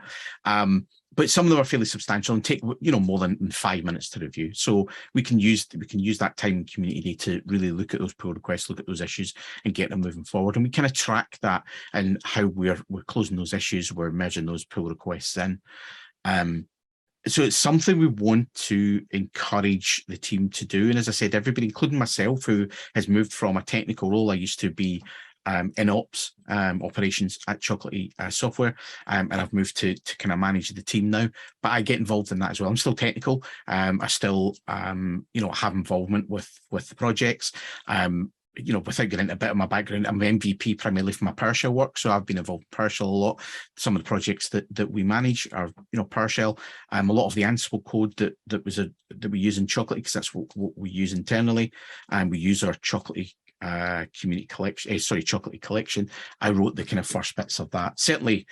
But some of them are fairly substantial and take more than 5 minutes to review. So we can use that time in Community Day to really look at those pull requests, look at those issues, and get them moving forward. And we kind of track that and how we're closing those issues, we're merging those pull requests in. So it's something we want to encourage the team to do. And as I said, everybody, including myself, who has moved from a technical role, I used to be in ops operations at Chocolatey Software, and I've moved to kind of manage the team now. But I get involved in that as well. I'm still technical. I still have involvement with the projects. Without getting into a bit of my background, I'm MVP primarily for my PowerShell work, so I've been involved in PowerShell a lot. Some of the projects that we manage are, PowerShell. A lot of the Ansible code that we use in Chocolatey, because that's what we use internally, and we use our Chocolatey community collection. Chocolatey collection. I wrote the kind of first bits of that. Certainly,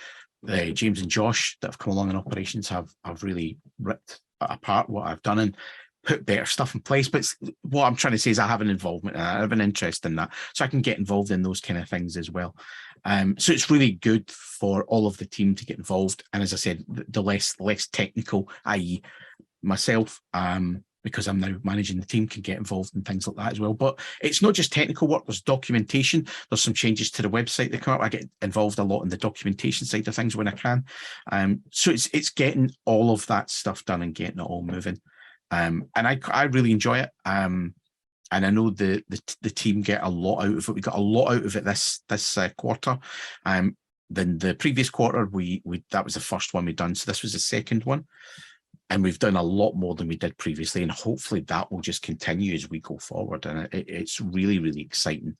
James and Josh that have come along in operations have really ripped apart what I've done and put better stuff in place. But what I'm trying to say is I have an involvement and I have an interest in that, so I can get involved in those kind of things as well. So it's really good for all of the team to get involved. And as I said, the less technical, i.e. myself, because I'm now managing the team, can get involved in things like that as well. But it's not just technical work, there's documentation, there's some changes to the website that come up. I get involved a lot in the documentation side of things when I can. So it's getting all of that stuff done and getting it all moving. And I really enjoy it. And I know the team get a lot out of it. We got a lot out of it this quarter. Then the previous quarter, that was the first one we'd done. So this was the second one. And we've done a lot more than we did previously. And hopefully that will just continue as we go forward. And it's really, really exciting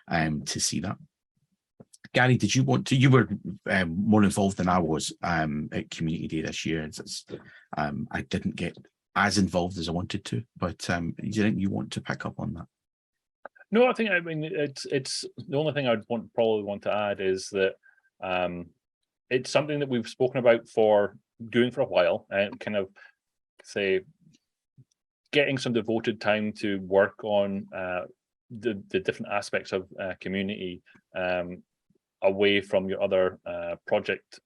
to see that. Gary, did you want to? You were more involved than I was at Community Day this year. I didn't get as involved as I wanted to, but didn't you want to pick up on that? No, I mean it's the only thing I'd probably want to add is that it's something that we've spoken about for a while, and kind of say getting some devoted time to work on the different aspects of community away from your other project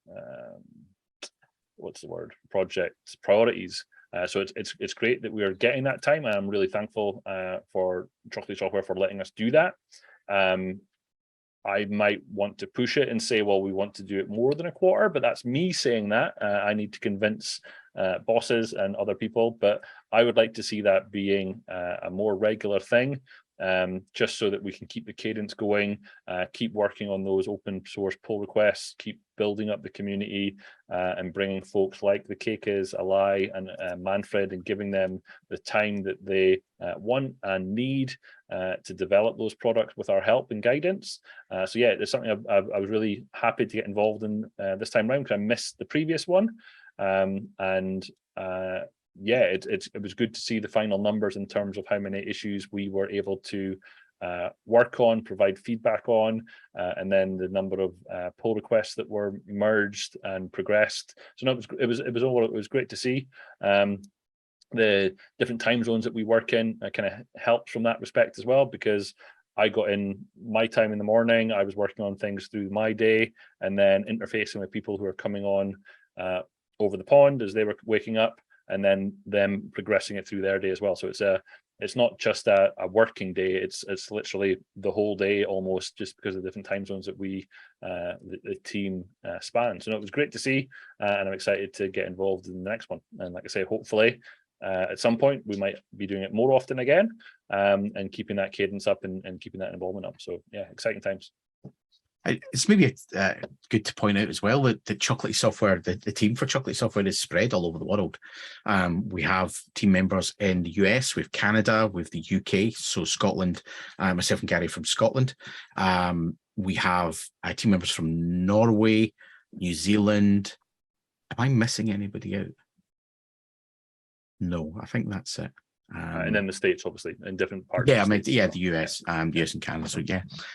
priorities. So it's great that we are getting that time, and I'm really thankful for Chocolatey Software for letting us do that. I might want to push it and say, well, we want to do it more than a quarter, but that's me saying that. I need to convince bosses and other people, but I would like to see that being a more regular thing. just so that we can keep the cadence going, keep working on those open source pull requests, keep building up the community, and bringing folks like the Cakes, Alai, and Manfred, and giving them the time that they want and need to develop those products with our help and guidance. So yeah, it's something I was really happy to get involved in this time around, because I missed the previous one. Yeah, it was good to see the final numbers in terms of how many issues we were able to work on, provide feedback on, and then the number of pull requests that were merged and progressed. So no, it was great to see. The different time zones that we work in kind of helps from that respect as well, because I got in my time in the morning, I was working on things through my day, and then interfacing with people who are coming on over the pond as they were waking up, and then them progressing it through their day as well. So it's not just a working day, it's literally the whole day almost, just because of the different time zones that we the team span. So no, it was great to see, and I'm excited to get involved in the next one. And like I say, hopefully at some point we might be doing it more often again, and keeping that cadence up and keeping that involvement up. So yeah, exciting times. It's maybe good to point out as well that the Chocolatey software, the team for Chocolatey software is spread all over the world. We have team members in the US, with Canada, with the UK, so Scotland, myself and Gary from Scotland. We have team members from Norway, New Zealand. Am I missing anybody out? No, I think that's it. And then the States, obviously, in different parts. Yeah, I mean, yeah, the US, US and Canada.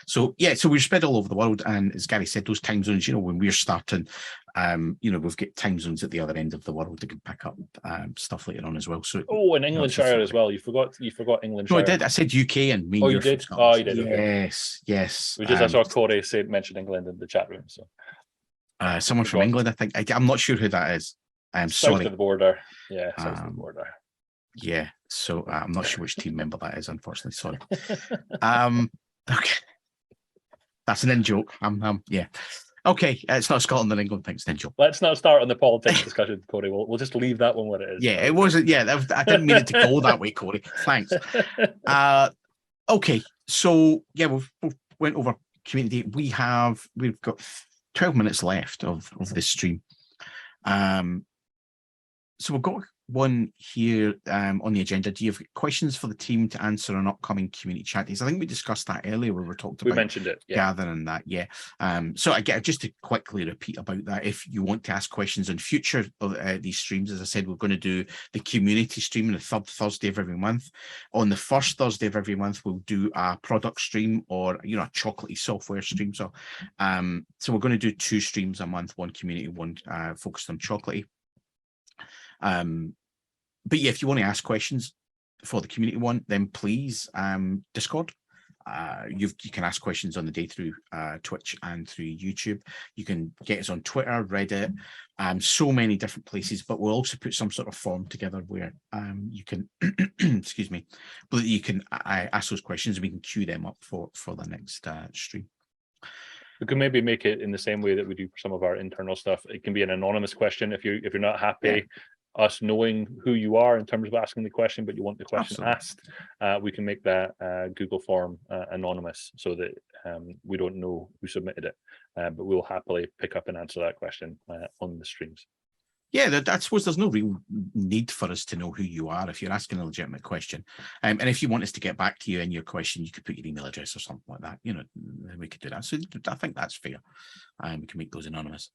So yeah, so we're spread all over the world, and as Gary said, those time zones. When we're starting, we've got time zones at the other end of the world that can pick up stuff later on as well. So and Englandshire as well. You forgot Englandshire. No, I did. I said UK and me. Oh, you did. Oh, you did. Yes, okay. Yes. We just I saw Corey mention England in the chat room. So someone from England, I think. I'm not sure who that is. I'm sorry. South of the border. Yeah, south of the border. Yeah, so I'm not sure which team member that is, unfortunately. Sorry. Okay, that's an in joke. Yeah. Okay, it's not Scotland and England thing. It's an in joke. Let's not start on the politics discussion, Corey. We'll just leave that one where it is. Yeah, it wasn't. Yeah, I didn't mean it to go that way, Corey. Thanks. Okay, so yeah, we've went over community. We've got 12 minutes left of this stream. So we've got one here on the agenda. Do you have questions for the team to answer on upcoming community chat days? I think we discussed that earlier where we talked about mentioned it, gathering that. Yeah. So I get just to quickly repeat about that. If you want to ask questions in future of these streams, as I said, we're going to do the community stream on the third Thursday of every month. On the first Thursday of every month, we'll do a product stream or a Chocolatey software stream. So we're going to do 2 streams a month, one community, one focused on Chocolatey. But yeah, if you want to ask questions for the community one, then please Discord. You can ask questions on the day through Twitch and through YouTube. You can get us on Twitter, Reddit, so many different places. But we'll also put some sort of form together where you can, excuse me, but you can ask those questions and we can queue them up for the next stream. We can maybe make it in the same way that we do for some of our internal stuff. It can be an anonymous question if you're not happy. Us knowing who you are in terms of asking the question, but you want the question asked, we can make that Google form anonymous so that we don't know who submitted it, but we'll happily pick up and answer that question on the streams. Yeah, I suppose there's no real need for us to know who you are if you're asking a legitimate question. And if you want us to get back to you in your question, you could put your email address or something like that. We could do that. So I think that's fair. We can make those anonymous.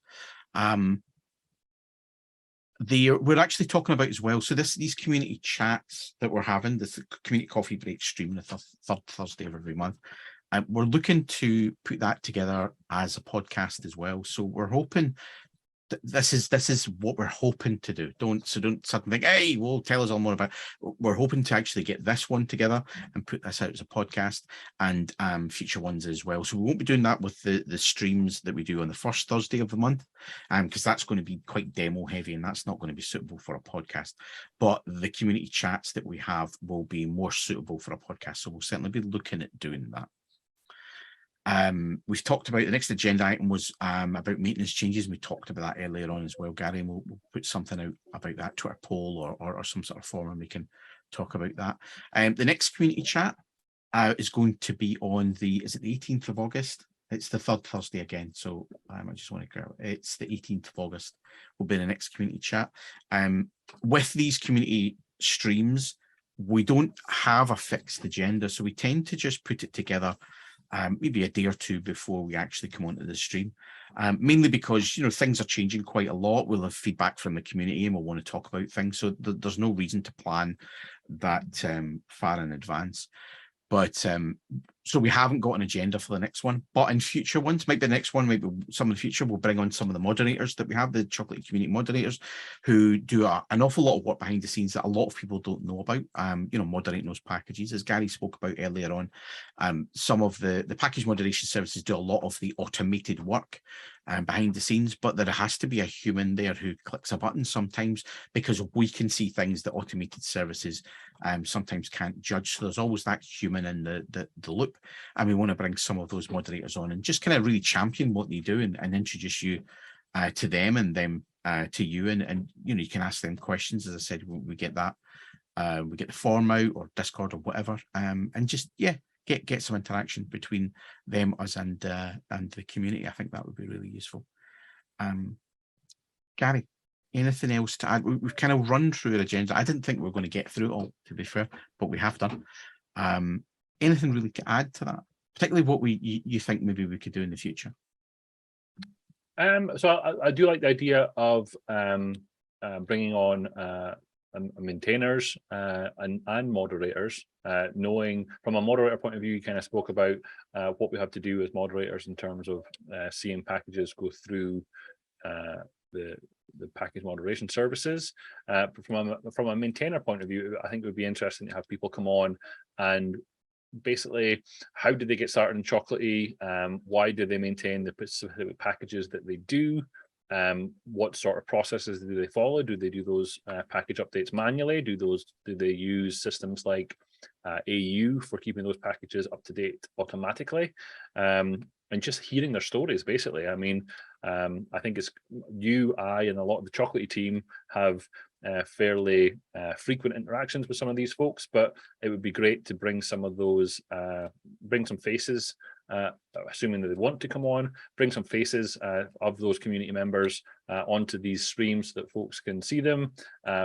We're actually talking about as well. So these community chats that we're having, this community coffee break stream, the third Thursday of every month, we're looking to put that together as a podcast as well. So we're hoping this is what we're hoping to do. Don't suddenly think, hey, well, tell us all more about it. We're hoping to actually get this one together and put this out as a podcast and future ones as well. So we won't be doing that with the streams that we do on the first Thursday of the month, because that's going to be quite demo heavy and that's not going to be suitable for a podcast. But the community chats that we have will be more suitable for a podcast. So we'll certainly be looking at doing that. We've talked about the next agenda item was about maintenance changes. We talked about that earlier on as well, Gary, and we'll put something out about that, Twitter poll or some sort of forum, and we can talk about that. The next community chat is going to be on is it the 18th of August? It's the third Thursday again. So I just want to grab it's the 18th of August will be the next community chat. With these community streams, we don't have a fixed agenda. So we tend to just put it together maybe a day or two before we actually come onto the stream, mainly because, you know, things are changing quite a lot. We'll have feedback from the community and we'll want to talk about things. So there's no reason to plan that far in advance. But so we haven't got an agenda for the next one, but in future ones, maybe the next one, maybe some of the future, we'll bring on some of the moderators that we have, the Chocolatey Community moderators, who do an awful lot of work behind the scenes that a lot of people don't know about, you know, moderating those packages. As Gary spoke about earlier on, some of the package moderation services do a lot of the automated work behind the scenes, but there has to be a human there who clicks a button sometimes, because we can see things that automated services sometimes can't judge. So there's always that human in the loop, and we want to bring some of those moderators on and just kind of really champion what they do and introduce you to them and them to you, and you know, you can ask them questions. As I said, we get that, we get the form out or Discord or whatever, and just get some interaction between them, us, and the community. I think that would be really useful. Gary, anything else to add? We've kind of run through our agenda. I didn't think we were going to get through it all, to be fair, but we have done. Anything really to add to that, particularly what you think maybe we could do in the future? So I do like the idea of bringing on maintainers and moderators, knowing from a moderator point of view, you kind of spoke about what we have to do as moderators in terms of seeing packages go through the package moderation services. From a maintainer point of view, I think it would be interesting to have people come on and basically, how did they get started in Chocolatey? Why do they maintain the specific packages that they do? What sort of processes do they follow? Do they do those package updates manually? Do they use systems like AU for keeping those packages up to date automatically? And just hearing their stories, basically. I mean, I think it's I, and a lot of the Chocolatey team have fairly frequent interactions with some of these folks, but it would be great to bring some of those, bring some faces, assuming that they want to come on, bring some faces of those community members onto these streams so that folks can see them,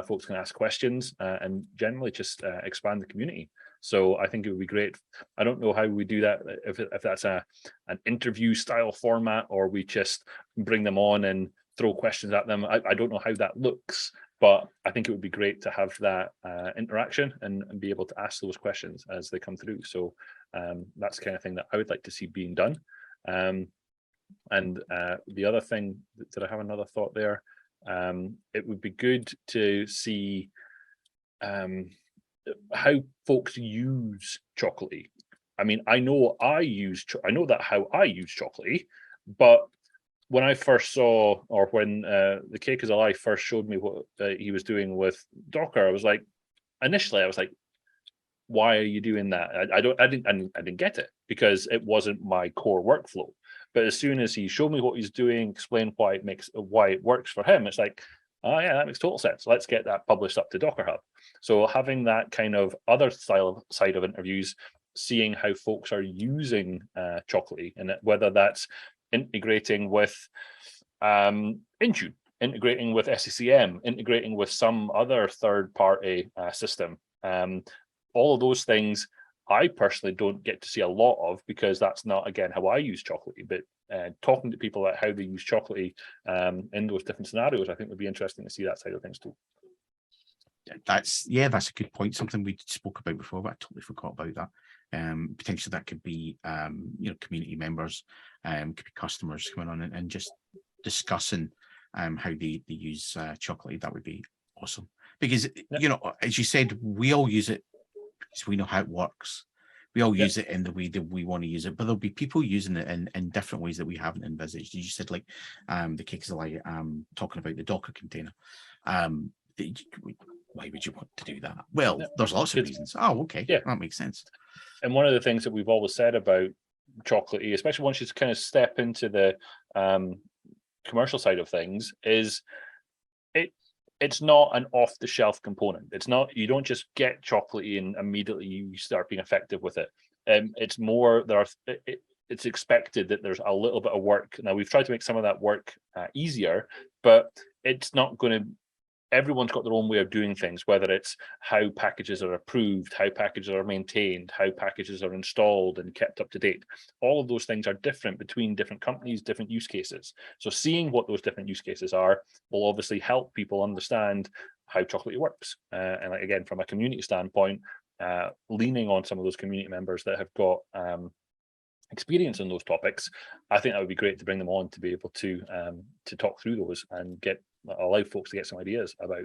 folks can ask questions, and generally just expand the community. So I think it would be great. I don't know how we do that, if that's an interview style format, or we just bring them on and throw questions at them. I don't know how that looks, but I think it would be great to have that interaction and be able to ask those questions as they come through. So that's the kind of thing that I would like to see being done. And the other thing, did I have another thought there? It would be good to see how folks use Chocolatey. I mean, I know that how I use Chocolatey, but when I first saw, or when the Cake is Alive first showed me what he was doing with Docker, I was like, why are you doing that? I didn't get it, because it wasn't my core workflow. But as soon as he showed me what he's doing, explained why it works for him, it's like, oh yeah, that makes total sense. Let's get that published up to Docker Hub. So having that kind of other side of interviews, seeing how folks are using Chocolatey, and whether that's integrating with Intune, integrating with SCCM, integrating with some other third-party system. All of those things I personally don't get to see a lot of, because that's not, again, how I use Chocolatey. But talking to people about how they use Chocolatey in those different scenarios, I think would be interesting to see that side of things too. That's a good point. Something we spoke about before, but I totally forgot about that. Potentially that could be community members, could be customers coming on and just discussing how they use Chocolatey. That would be awesome, because as you said, we all use it because we know how it works. We all use it in the way that we want to use it, but there'll be people using it in different ways that we haven't envisaged. You said, like, the Cake is Alive talking about the Docker container. Why would you want to do that? Well, there's lots of reasons. Oh, okay. Yeah, that makes sense. And one of the things that we've always said about Chocolatey, especially once you kind of step into the commercial side of things, is it's not an off-the-shelf component. It's not, you don't just get Chocolatey and immediately you start being effective with it. it's more it's expected that there's a little bit of work. Now we've tried to make some of that work easier, but it's not going to. Everyone's got their own way of doing things, whether it's how packages are approved, how packages are maintained, how packages are installed and kept up to date. All of those things are different between different companies, different use cases. So seeing what those different use cases are will obviously help people understand how Chocolatey works. And like, again, from a community standpoint, leaning on some of those community members that have got experience in those topics, I think that would be great to bring them on to be able to talk through those and allow folks to get some ideas about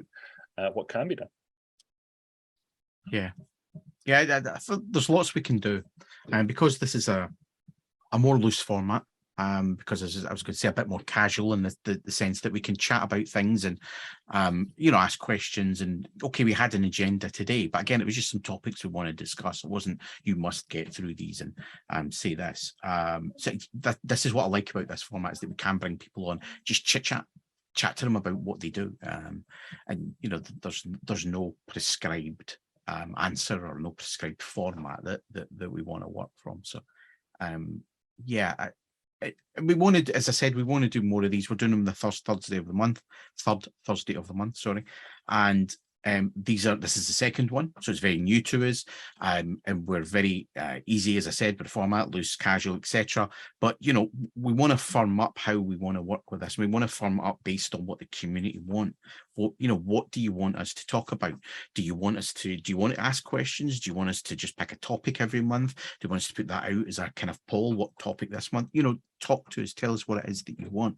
what can be done. Yeah, there's lots we can do, and because this is a more loose format, because as I was going to say, a bit more casual in the sense that we can chat about things and ask questions. And okay, we had an agenda today, but again, it was just some topics we want to discuss. It wasn't you must get through these and say this. So this is what I like about this format, is that we can bring people on, just chat to them about what they do, and there's no prescribed answer or no prescribed format that we want to work from. So we wanted, as I said, we want to do more of these. We're doing them the third Thursday of the month, sorry, and this is the second one, so it's very new to us, and we're very easy, as I said, with the format, loose, casual, etc. But we want to firm up how we want to work with this. We want to firm up based on what the community want. What do you want us to talk about? Do you want to ask questions? Do you want us to just pick a topic every month? Do you want us to put that out as a kind of poll? What topic this month? Talk to us, tell us what it is that you want.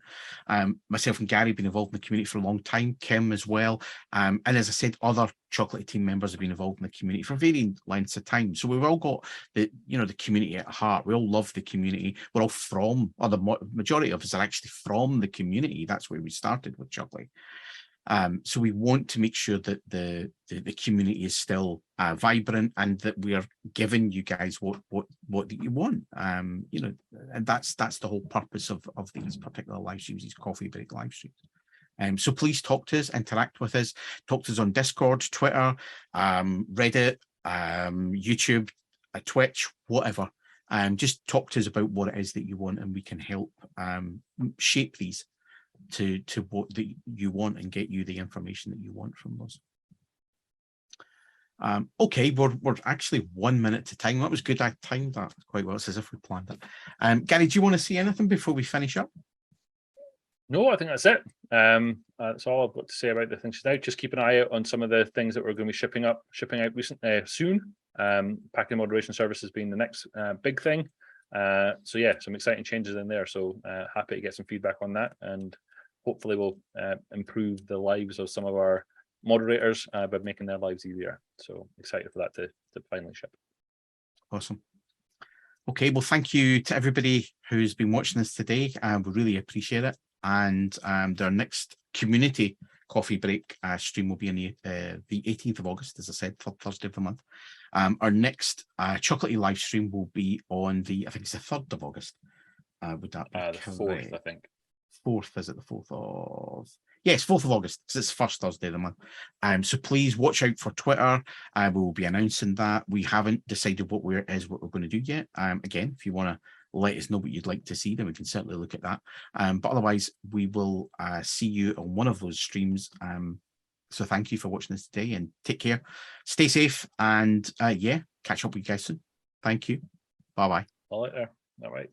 Myself and Gary have been involved in the community for a long time, Kim as well, and as I said, other Chocolatey team members have been involved in the community for varying lengths of time. So we've all got the community at heart. We all love the community. We're all from, or the majority of us are actually from the community. That's where we started with Chocolatey. So we want to make sure that the community is still vibrant, and that we are giving you guys what you want. And that's the whole purpose of these particular live streams, these coffee break live streams. So please talk to us, interact with us, talk to us on Discord, Twitter, Reddit, YouTube, Twitch, whatever. Just talk to us about what it is that you want, and we can help shape these to what that you want and get you the information that you want from those. Okay, we're actually 1 minute to time. That was good. I timed that quite well. It's as if we planned it. Gary, do you want to say anything before we finish up? No, I think that's it. That's all I've got to say about the things now. Just keep an eye out on some of the things that we're going to be shipping out soon. Packing moderation services being the next big thing. So yeah, some exciting changes in there. So happy to get some feedback on that, and hopefully we'll improve the lives of some of our moderators by making their lives easier. So excited for that to finally ship. Awesome. Okay, well, thank you to everybody who's been watching this today. We really appreciate it. And their next community coffee break stream will be on the 18th of August, as I said, third Thursday of the month. Our next Chocolatey live stream will be on I think it's the 3rd of August. Would that be the 4th, I think. 4th, is it the 4th of? Yes, 4th of August, because it's first Thursday of the month. So please watch out for Twitter. We will be announcing that. We haven't decided what we're going to do yet. Again, if you want to let us know what you'd like to see, then we can certainly look at that. But otherwise, we will see you on one of those streams. So thank you for watching this today, and take care. Stay safe, and catch up with you guys soon. Thank you. Bye-bye. All right there. All right.